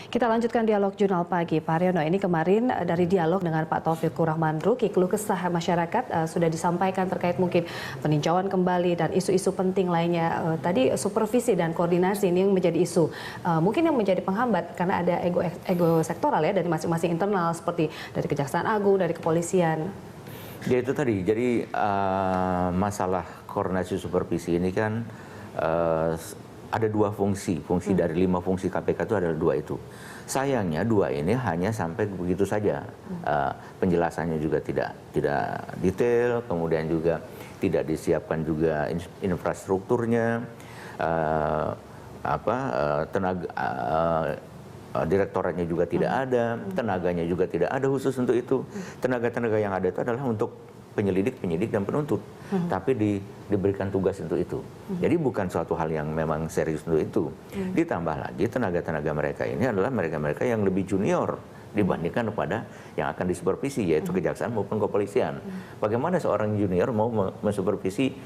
Kita lanjutkan dialog Jurnal Pagi. Pak Haryono, ini kemarin dari dialog dengan Pak Taufikur Rahman Ruki, keluh kesah masyarakat sudah disampaikan terkait mungkin peninjauan kembali dan isu-isu penting lainnya. Tadi supervisi dan koordinasi ini yang menjadi isu. Mungkin yang menjadi penghambat karena ada ego sektoral ya dari masing-masing internal seperti dari Kejaksaan Agung, dari kepolisian. Ya itu tadi, jadi masalah koordinasi supervisi ini kan ada dua fungsi dari 5 fungsi KPK itu adalah 2 itu. Sayangnya 2 ini hanya sampai begitu saja. Penjelasannya juga tidak detail, kemudian juga tidak disiapkan juga infrastrukturnya, direktoratnya juga tidak ada, tenaganya juga tidak ada khusus untuk itu. Tenaga-tenaga yang ada itu adalah untuk penyelidik, penyidik, dan penuntut. Tapi diberikan tugas untuk itu. Jadi bukan suatu hal yang memang serius untuk itu. Ditambah lagi tenaga-tenaga mereka ini adalah mereka-mereka yang lebih junior dibandingkan kepada yang akan disupervisi, yaitu kejaksaan maupun kepolisian. Bagaimana seorang junior mau mensupervisi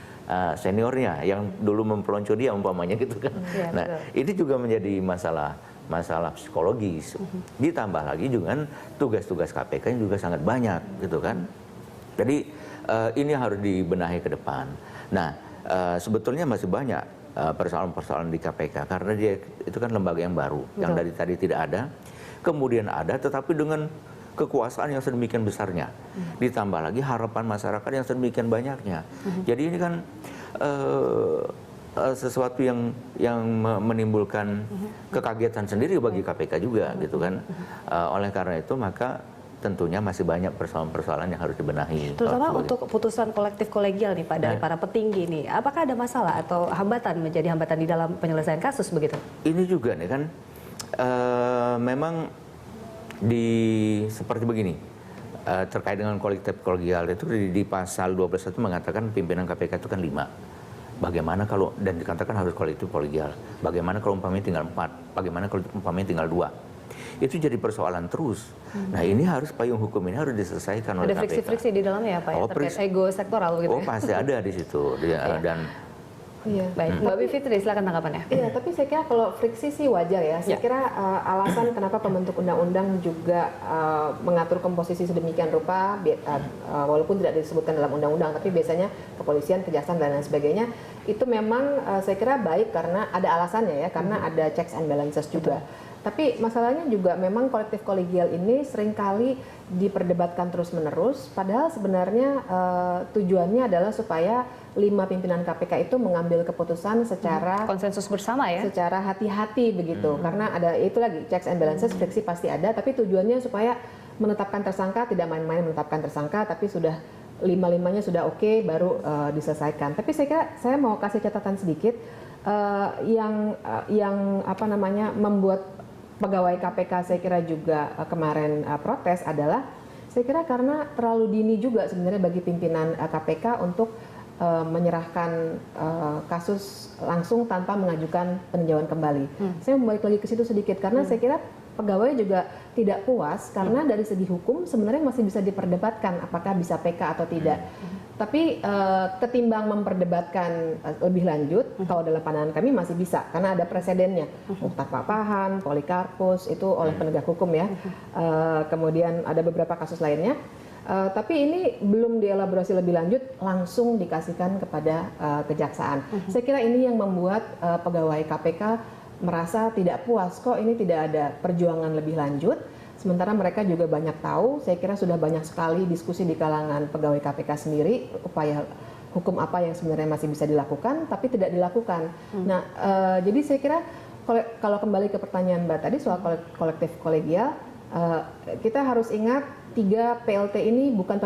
seniornya yang dulu mempelonco dia umpamanya gitu kan. Nah, ini juga menjadi masalah psikologis. Ditambah lagi juga tugas-tugas KPK yang juga sangat banyak gitu kan. Jadi ini harus dibenahi ke depan. Nah, sebetulnya masih banyak persoalan-persoalan di KPK karena dia itu kan lembaga yang baru, yang dari tadi tidak ada, kemudian ada, tetapi dengan kekuasaan yang sedemikian besarnya, ditambah lagi harapan masyarakat yang sedemikian banyaknya. Jadi ini kan sesuatu yang menimbulkan kekagetan sendiri bagi KPK juga, gitu kan. Oleh karena itu maka tentunya masih banyak persoalan-persoalan yang harus dibenahi. Terutama untuk keputusan kolektif kolegial nih Pak, dari para petinggi nih. Apakah ada masalah atau hambatan menjadi hambatan di dalam penyelesaian kasus begitu? Ini juga nih kan, memang seperti begini, terkait dengan kolektif kolegial itu di pasal 12 itu mengatakan pimpinan KPK itu kan 5. Bagaimana kalau, dan dikatakan harus kolektif kolegial. Bagaimana kalau umpamanya tinggal 4? Bagaimana kalau umpamanya tinggal 2? Itu jadi persoalan terus. Nah ini harus, payung hukum ini harus diselesaikan oleh KPK. Ada friksi-friksi di dalamnya ya Pak, ya, terkait ego sektoral gitu. Oh pasti ada di situ. Dan baik, Mbak Bivitri silakan tanggapannya. Iya, tapi saya kira kalau friksi sih wajar ya. Saya kira alasan kenapa pembentuk undang-undang juga mengatur komposisi sedemikian rupa, walaupun tidak disebutkan dalam undang-undang, tapi biasanya kepolisian, kejaksaan dan lain sebagainya, itu memang saya kira baik karena ada alasannya ya, karena ada checks and balances juga. Tapi masalahnya juga memang kolektif kolegial ini seringkali diperdebatkan terus-menerus, padahal sebenarnya tujuannya adalah supaya 5 pimpinan KPK itu mengambil keputusan secara konsensus bersama ya, secara hati-hati begitu. Karena ada itu lagi checks and balances, friksi pasti ada, tapi tujuannya supaya menetapkan tersangka, tidak main-main menetapkan tersangka, tapi sudah 5-5-nya sudah oke, baru diselesaikan. Tapi saya kira saya mau kasih catatan sedikit yang membuat pegawai KPK saya kira juga kemarin protes adalah saya kira karena terlalu dini juga sebenarnya bagi pimpinan KPK untuk menyerahkan kasus langsung tanpa mengajukan peninjauan kembali. Saya mau balik lagi ke situ sedikit karena saya kira pegawai juga tidak puas karena dari segi hukum sebenarnya masih bisa diperdebatkan apakah bisa PK atau tidak. Tapi ketimbang memperdebatkan lebih lanjut, kalau dalam pandangan kami masih bisa karena ada presidennya. Mukhtar Papahan, Polikarpus itu oleh penegak hukum ya. Kemudian ada beberapa kasus lainnya. Tapi ini belum dielaborasi lebih lanjut, langsung dikasihkan kepada kejaksaan. Saya kira ini yang membuat pegawai KPK merasa tidak puas, kok ini tidak ada perjuangan lebih lanjut. Sementara mereka juga banyak tahu, saya kira sudah banyak sekali diskusi di kalangan pegawai KPK sendiri, upaya hukum apa yang sebenarnya masih bisa dilakukan, tapi tidak dilakukan. Nah, jadi saya kira kalau kembali ke pertanyaan Mbak tadi soal kolektif kolegial, kita harus ingat 3 PLT ini bukan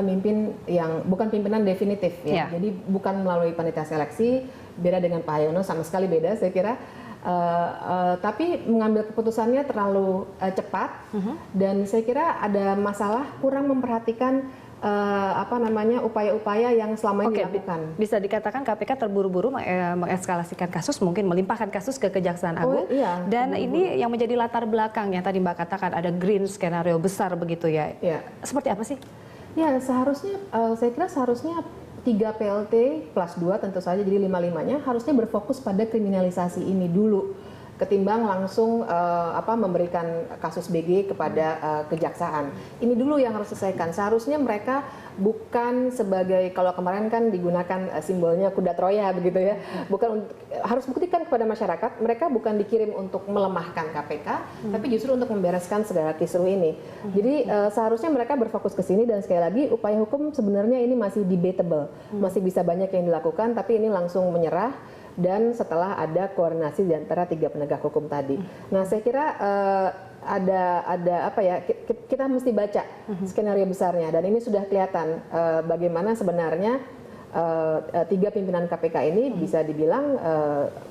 pimpinan definitif ya. Jadi bukan melalui panitia seleksi, beda dengan Pak Haryono, sama sekali beda saya kira. Tapi mengambil keputusannya terlalu cepat dan saya kira ada masalah kurang memperhatikan upaya-upaya yang selama ini dilakukan. Bisa dikatakan KPK terburu-buru mengeskalasikan kasus, mungkin melimpahkan kasus ke Kejaksaan Agung. Dan ini yang menjadi latar belakang yang tadi Mbak katakan ada green skenario besar begitu ya. Seperti apa sih? Ya seharusnya, saya kira seharusnya 3 PLT plus 2 tentu saja jadi 5-5-nya harusnya berfokus pada kriminalisasi ini dulu. ketimbang langsung memberikan kasus BG kepada kejaksaan. Ini dulu yang harus diselesaikan. Seharusnya mereka bukan sebagai, kalau kemarin kan digunakan simbolnya kuda Troya begitu ya, bukan harus buktikan kepada masyarakat mereka bukan dikirim untuk melemahkan KPK, tapi justru untuk membereskan segala kisru ini. Jadi seharusnya mereka berfokus ke sini, dan sekali lagi upaya hukum sebenarnya ini masih debatable, masih bisa banyak yang dilakukan, tapi ini langsung menyerah. Dan setelah ada koordinasi di antara 3 penegak hukum tadi. Nah, saya kira ada apa ya, kita mesti baca skenario besarnya, dan ini sudah kelihatan bagaimana sebenarnya 3 pimpinan KPK ini bisa dibilang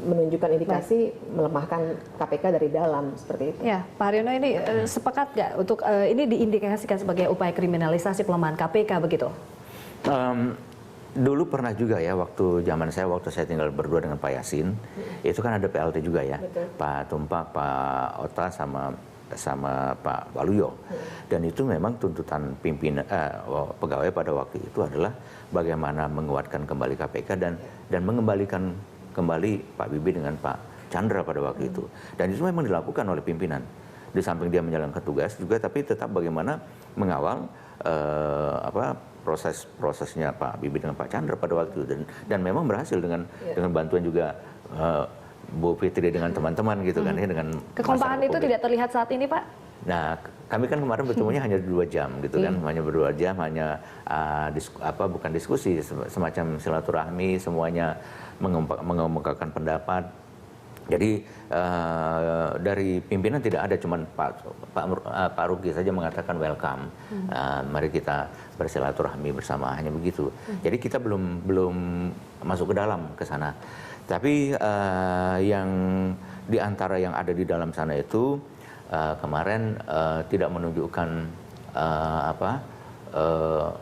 menunjukkan indikasi melemahkan KPK dari dalam, seperti itu. Ya, Pak Haryono, ini sepakat nggak untuk ini diindikasikan sebagai upaya kriminalisasi pelemahan KPK begitu? Dulu pernah juga ya, waktu saya tinggal berdua dengan Pak Yasin, itu kan ada PLT juga ya. Betul. Pak Tumpak, Pak Ota sama Pak Waluyo. Dan itu memang tuntutan pimpinan pegawai pada waktu itu adalah bagaimana menguatkan kembali KPK dan mengembalikan kembali Pak Bibi dengan Pak Chandra pada waktu itu. Dan itu memang dilakukan oleh pimpinan. Di samping dia menjalankan tugas juga, tapi tetap bagaimana mengawal prosesnya Pak Bibi dengan Pak Chandra pada waktu itu, dan memang berhasil dengan bantuan juga Bu Fitri dengan teman-teman gitu kan ya, dengan kekompakan itu tidak terlihat saat ini, Pak? Nah, kami kan kemarin bertemunya hanya 2 jam gitu kan, hanya berdua jam, hanya bukan diskusi, semacam silaturahmi, semuanya mengemukakan pendapat. Jadi dari pimpinan tidak ada, cuman Pak Ruki saja mengatakan welcome, mari kita bersilaturahmi bersama, hanya begitu. Jadi kita belum masuk ke dalam ke sana. Tapi yang di antara yang ada di dalam sana itu kemarin tidak menunjukkan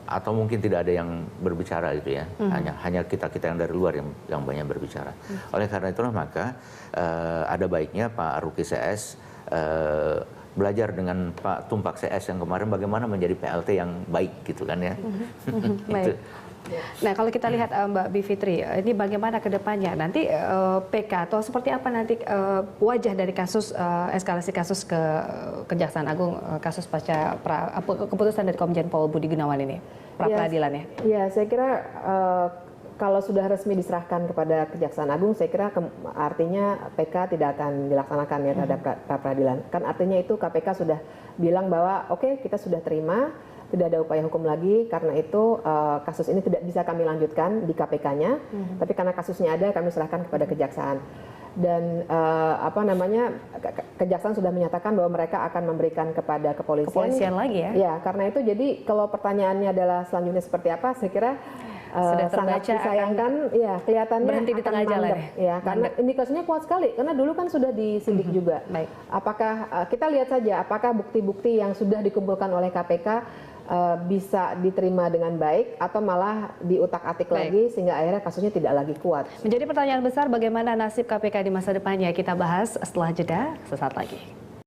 atau mungkin tidak ada yang berbicara gitu ya, hanya kita yang dari luar yang banyak berbicara. Oleh karena itulah maka ada baiknya Pak Ruki CS belajar dengan Pak Tumpak CS yang kemarin bagaimana menjadi PLT yang baik gitu kan ya. Baik. Nah, kalau kita lihat Mbak Bivitri, ini bagaimana ke depannya? Nanti PK atau seperti apa nanti wajah dari kasus eskalasi kasus ke Kejaksaan Agung, kasus pasca keputusan dari Komjen Pol Budi Gunawan ini, pra-peradilan ya? Ya, saya kira kalau sudah resmi diserahkan kepada Kejaksaan Agung, saya kira artinya PK tidak akan dilaksanakan ya terhadap pra-peradilan. Kan artinya itu KPK sudah bilang bahwa oke, kita sudah terima, tidak ada upaya hukum lagi, karena itu kasus ini tidak bisa kami lanjutkan di KPK-nya, tapi karena kasusnya ada, kami serahkan kepada Kejaksaan. Dan Kejaksaan sudah menyatakan bahwa mereka akan memberikan kepada kepolisian lagi ya? Ya, karena itu jadi kalau pertanyaannya adalah selanjutnya seperti apa, saya kira sangat disayangkan, ya kelihatannya berhenti di tengah jalan ya, karena indikasinya kuat sekali, karena dulu kan sudah disidik juga. Baik. Apakah kita lihat saja apakah bukti-bukti yang sudah dikumpulkan oleh KPK bisa diterima dengan baik atau malah diutak-atik lagi sehingga akhirnya kasusnya tidak lagi kuat. Menjadi pertanyaan besar bagaimana nasib KPK di masa depannya, kita bahas setelah jeda sesaat lagi.